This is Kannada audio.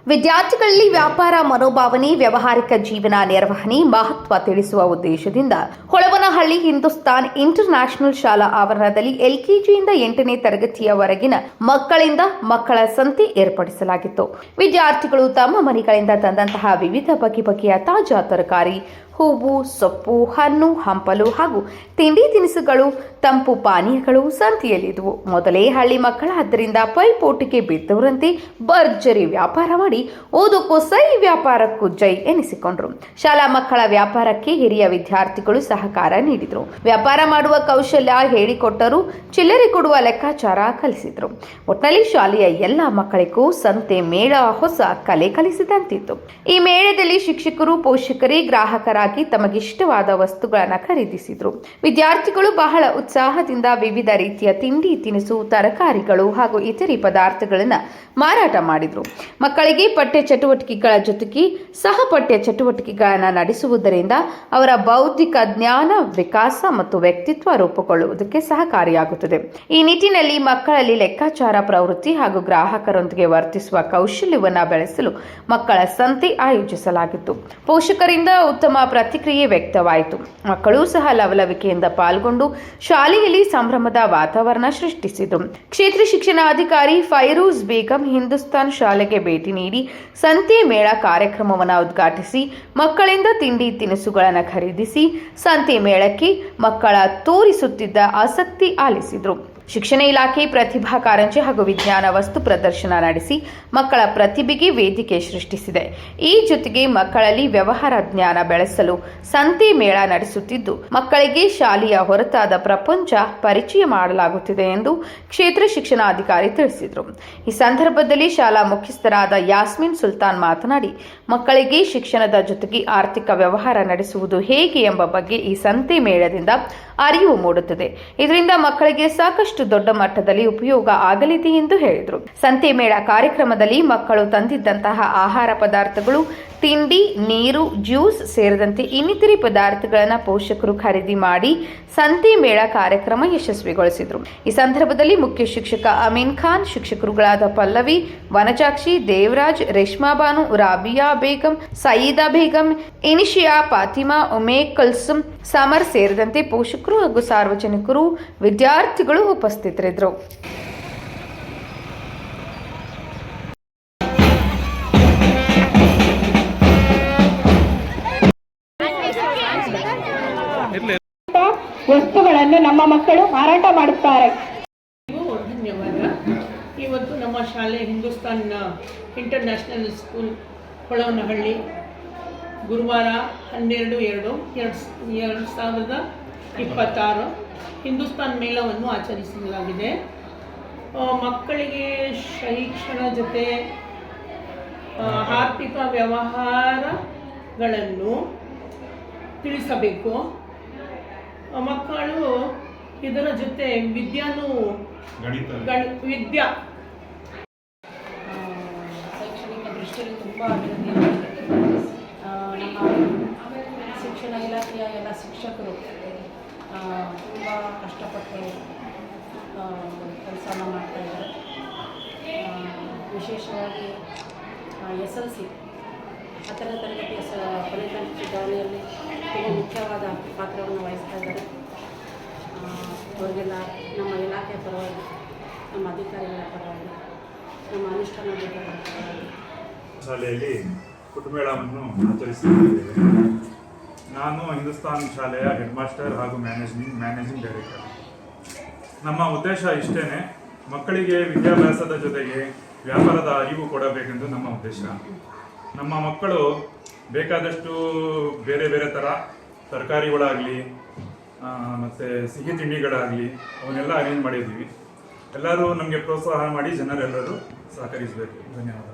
ವಿದ್ಯಾರ್ಥಿಗಳಲ್ಲಿ ವ್ಯಾಪಾರ ಮನೋಭಾವನೆ, ವ್ಯಾವಹಾರಿಕ ಜೀವನ ನಿರ್ವಹಣೆ ಮಹತ್ವ ತಿಳಿಸುವ ಉದ್ದೇಶದಿಂದ ಹೊಳವನಹಳ್ಳಿ ಹಿಂದೂಸ್ತಾನ್ ಇಂಟರ್ ನ್ಯಾಷನಲ್ ಶಾಲಾ ಆವರಣದಲ್ಲಿ ಎಲ್ಕೆಜಿಯಿಂದ 8ನೇ ತರಗತಿಯವರೆಗಿನ ಮಕ್ಕಳ ಸಂತೆ ಏರ್ಪಡಿಸಲಾಗಿತ್ತು. ವಿದ್ಯಾರ್ಥಿಗಳು ತಮ್ಮ ಮನೆಗಳಿಂದ ತಂದಂತಹ ವಿವಿಧ ಬಗೆಯ ತಾಜಾ ತರಕಾರಿ, ಹೂವು, ಸೊಪ್ಪು, ಹಣ್ಣು, ಹಂಪಲು ಹಾಗೂ ತಿಂಡಿ ತಿನಿಸುಗಳು, ತಂಪು ಪಾನೀಯಗಳು ಸಂತೆಯಲ್ಲಿದ್ದವು. ಮೊದಲೇ ಹಳ್ಳಿ ಮಕ್ಕಳಾದ್ದರಿಂದ ಪೈಪೋಟಿಗೆ ಬಿದ್ದವರಂತೆ ಭರ್ಜರಿ ವ್ಯಾಪಾರ ಮಾಡಿ ಓದಕ್ಕೂ ಸೈ, ವ್ಯಾಪಾರಕ್ಕೂ ಜೈ ಎನಿಸಿಕೊಂಡ್ರು. ಶಾಲಾ ಮಕ್ಕಳ ವ್ಯಾಪಾರಕ್ಕೆ ಹಿರಿಯ ವಿದ್ಯಾರ್ಥಿಗಳು ಸಹಕಾರ ನೀಡಿದರು. ವ್ಯಾಪಾರ ಮಾಡುವ ಕೌಶಲ್ಯ ಹೇಳಿಕೊಟ್ಟರು, ಚಿಲ್ಲರೆ ಕೊಡುವ ಲೆಕ್ಕಾಚಾರ ಕಲಿಸಿದ್ರು. ಒಟ್ಟಿನಲ್ಲಿ ಶಾಲೆಯ ಎಲ್ಲ ಮಕ್ಕಳಿಗೂ ಸಂತೆ ಮೇಳ ಹೊಸ ಕಲೆ ಕಲಿಸಿದಂತಿತ್ತು. ಈ ಮೇಳದಲ್ಲಿ ಶಿಕ್ಷಕರು, ಪೋಷಕರೇ ಗ್ರಾಹಕರಾಗಿ ತಮಗಿಷ್ಟವಾದ ವಸ್ತುಗಳನ್ನು ಖರೀದಿಸಿದ್ರು. ವಿದ್ಯಾರ್ಥಿಗಳು ಬಹಳ ಉತ್ಸಾಹದಿಂದ ವಿವಿಧ ರೀತಿಯ ತಿಂಡಿ ತಿನಿಸು, ತರಕಾರಿಗಳು ಹಾಗೂ ಇತರೆ ಪದಾರ್ಥಗಳನ್ನು ಮಾರಾಟ ಮಾಡಿದ್ರು. ಮಕ್ಕಳಿಗೆ ಪಠ್ಯ ಚಟುವಟಿಕೆಗಳ ಜೊತೆಗೆ ಸಹಪಠ್ಯ ಚಟುವಟಿಕೆಗಳನ್ನು ನಡೆಸುವುದರಿಂದ ಅವರ ಬೌದ್ಧಿಕ ಜ್ಞಾನ ವಿಕಾಸ ಮತ್ತು ವ್ಯಕ್ತಿತ್ವ ರೂಪುಗೊಳ್ಳುವುದಕ್ಕೆ ಸಹಕಾರಿಯಾಗುತ್ತದೆ. ಈ ನಿಟ್ಟಿನಲ್ಲಿ ಮಕ್ಕಳಲ್ಲಿ ಲೆಕ್ಕಾಚಾರ ಪ್ರವೃತ್ತಿ ಹಾಗೂ ಗ್ರಾಹಕರೊಂದಿಗೆ ವರ್ತಿಸುವ ಕೌಶಲ್ಯವನ್ನು ಬೆಳೆಸಲು ಮಕ್ಕಳ ಸಂತೆ ಆಯೋಜಿಸಲಾಗಿತ್ತು. ಪೋಷಕರಿಂದ ಉತ್ತಮ ಪ್ರತಿಕ್ರಿಯೆ ವ್ಯಕ್ತವಾಯಿತು. ಮಕ್ಕಳು ಸಹ ಲವಲವಿಕೆಯಿಂದ ಪಾಲ್ಗೊಂಡು ಶಾಲೆಯಲ್ಲಿ ಸಂಭ್ರಮದ ವಾತಾವರಣ ಸೃಷ್ಟಿಸಿದರು. ಕ್ಷೇತ್ರ ಶಿಕ್ಷಣಾಧಿಕಾರಿ ಫೈರೂಜ್ ಬೇಗಂ ಹಿಂದೂಸ್ತಾನ್ ಶಾಲೆಗೆ ಭೇಟಿ ನೀಡಿ ಸಂತೆ ಮೇಳ ಕಾರ್ಯಕ್ರಮವನ್ನು ಉದ್ಘಾಟಿಸಿ ಮಕ್ಕಳಿಂದ ತಿಂಡಿ ತಿನಿಸುಗಳನ್ನು ಖರೀದಿಸಿ ಸಂತೆ ಮೇಳಕ್ಕೆ ಮಕ್ಕಳ ತೋರಿಸುತ್ತಿದ್ದ ಆಸಕ್ತಿ ಆಲಿಸಿದರು. ಶಿಕ್ಷಣ ಇಲಾಖೆ ಪ್ರತಿಭಾ ಕಾರಂಜಿ ಹಾಗೂ ವಿಜ್ಞಾನ ವಸ್ತು ಪ್ರದರ್ಶನ ನಡೆಸಿ ಮಕ್ಕಳ ಪ್ರತಿಭೆಗೆ ವೇದಿಕೆ ಸೃಷ್ಟಿಸಿದೆ. ಈ ಜೊತೆಗೆ ಮಕ್ಕಳಲ್ಲಿ ವ್ಯವಹಾರ ಜ್ಞಾನ ಬೆಳೆಸಲು ಸಂತೆ ಮೇಳ ನಡೆಸುತ್ತಿದ್ದು ಮಕ್ಕಳಿಗೆ ಶಾಲೆಯ ಹೊರತಾದ ಪ್ರಪಂಚ ಪರಿಚಯ ಮಾಡಲಾಗುತ್ತಿದೆ ಎಂದು ಕ್ಷೇತ್ರ ಶಿಕ್ಷಣಾಧಿಕಾರಿ ತಿಳಿಸಿದರು. ಈ ಸಂದರ್ಭದಲ್ಲಿ ಶಾಲಾ ಮುಖ್ಯಸ್ಥರಾದ ಯಾಸ್ಮಿನ್ ಸುಲ್ತಾನ್ ಮಾತನಾಡಿ, ಮಕ್ಕಳಿಗೆ ಶಿಕ್ಷಣದ ಜೊತೆಗೆ ಆರ್ಥಿಕ ವ್ಯವಹಾರ ನಡೆಸುವುದು ಹೇಗೆ ಎಂಬ ಬಗ್ಗೆ ಈ ಸಂತೆ ಮೇಳದಿಂದ ಅರಿವು ಮೂಡುತ್ತದೆ. ಇದರಿಂದ ಮಕ್ಕಳಿಗೆ ಸಾಕಷ್ಟು ದೊಡ್ಡ ಮಟ್ಟದಲ್ಲಿ ಉಪಯೋಗ ಆಗಲಿದೆ ಎಂದು ಹೇಳಿದರು. ಸಂತೆ ಮೇಳ ಕಾರ್ಯಕ್ರಮದಲ್ಲಿ ಮಕ್ಕಳು ತಂದಿದ್ದಂತಹ ಆಹಾರ ಪದಾರ್ಥಗಳು, ತಿಂಡಿ, ನೀರು, ಜ್ಯೂಸ್ ಸೇರಿದಂತೆ ಇನ್ನಿತರೆ ಪದಾರ್ಥಗಳನ್ನು ಪೋಷಕರು ಖರೀದಿ ಮಾಡಿ ಸಂತೆ ಮೇಳ ಕಾರ್ಯಕ್ರಮ ಯಶಸ್ವಿಗೊಳಿಸಿದರು. ಈ ಸಂದರ್ಭದಲ್ಲಿ ಮುಖ್ಯ ಶಿಕ್ಷಕ ಅಮೀನ್ ಖಾನ್, ಶಿಕ್ಷಕರುಗಳಾದ ಪಲ್ಲವಿ, ವನಜಾಕ್ಷಿ, ದೇವರಾಜ್, ರೇಷ್ಮಾ ಬಾನು, ರಾಬಿಯಾ ಬೇಗಂ, ಸಯೀದಾ ಬೇಗಂ, ಇನಿಶಿಯಾ, ಫಾತಿಮಾ, ಉಮೇ ಕುಲ್ಸುಮ್, ಸಮರ್ ಸೇರಿದಂತೆ ಪೋಷಕರು ಹಾಗೂ ಸಾರ್ವಜನಿಕರು, ವಿದ್ಯಾರ್ಥಿಗಳು ಉಪಸ್ಥಿತರಿದ್ದರು. ವಸ್ತುಗಳನ್ನು ನಮ್ಮ ಮಕ್ಕಳು ಮಾರಾಟ ಮಾಡುತ್ತಾರೆ. ಧನ್ಯವಾದ. ಇವತ್ತು ನಮ್ಮ ಶಾಲೆ Hindustan inter national school Holavanahalli ಗುರುವಾರ 12/2/2026 ಹಿಂದೂಸ್ತಾನ್ ಮೇಳವನ್ನು ಆಚರಿಸಲಾಗಿದೆ. ಮಕ್ಕಳಿಗೆ ಶಿಕ್ಷಣ ಜೊತೆ ಆರ್ಥಿಕ ವ್ಯವಹಾರಗಳನ್ನು ತಿಳಿಸಬೇಕು. ಮಕ್ಕಳು ಇದರ ಜೊತೆ ವಿದ್ಯಾ ಶೈಕ್ಷಣಿಕ ದೃಷ್ಟಿಯಲ್ಲಿ ತುಂಬ ಅಭಿವೃದ್ಧಿಯಾಗಿದೆ. ನಮ್ಮ ಶಿಕ್ಷಣ ಇಲಾಖೆಯ ಎಲ್ಲ ಶಿಕ್ಷಕರು ತುಂಬ ಕಷ್ಟಪಟ್ಟು ಕೆಲಸನ ಮಾಡ್ತಾಯಿದ್ದಾರೆ. ವಿಶೇಷವಾಗಿ SLC 10ನೇ ತರಗತಿಯ ಫಲಿತಾಂಶ ದಾಳಿಯಲ್ಲಿ ತುಂಬ ಮುಖ್ಯವಾದ ಪಾತ್ರವನ್ನು ವಹಿಸ್ತಾ ಇದ್ದಾರೆ. ಅವರಿಗೆಲ್ಲ ನಮ್ಮ ಇಲಾಖೆಯ ಪರವಾಗಿ, ನಮ್ಮ ಅಧಿಕಾರಿಗಳ ಪರವಾಗಿ, ನಮ್ಮ ಅನುಷ್ಠಾನಾಧಿಕಾರಿಗಳ ಪರವಾಗಿ ಶಾಲೆಯಲ್ಲಿ ಪುಟ್ಟಮೇಳವನ್ನು ಆಚರಿಸುತ್ತಿದ್ದೇವೆ. ನಾನು ಹಿಂದೂಸ್ತಾನ್ ಶಾಲೆಯ ಹೆಡ್ ಮಾಸ್ಟರ್ ಹಾಗೂ ಮ್ಯಾನೇಜಿಂಗ್ ಡೈರೆಕ್ಟರ್. ನಮ್ಮ ಉದ್ದೇಶ ಇಷ್ಟೇ, ಮಕ್ಕಳಿಗೆ ವಿದ್ಯಾಭ್ಯಾಸದ ಜೊತೆಗೆ ವ್ಯಾಪಾರದ ಅರಿವು ಕೊಡಬೇಕೆಂದು ನಮ್ಮ ಉದ್ದೇಶ. ನಮ್ಮ ಮಕ್ಕಳು ಬೇಕಾದಷ್ಟು ಬೇರೆ ಬೇರೆ ಥರ ತರಕಾರಿಗಳಾಗಲಿ ಮತ್ತು ಸಿಹಿ ತಿಂಡಿಗಳಾಗಲಿ ಅವನ್ನೆಲ್ಲ ಅರೇಂಜ್ ಮಾಡಿದ್ದೀವಿ. ಎಲ್ಲರೂ ನಮಗೆ ಪ್ರೋತ್ಸಾಹ ಮಾಡಿ ಜನರೆಲ್ಲರೂ ಸಹಕರಿಸಬೇಕು. ಧನ್ಯವಾದ.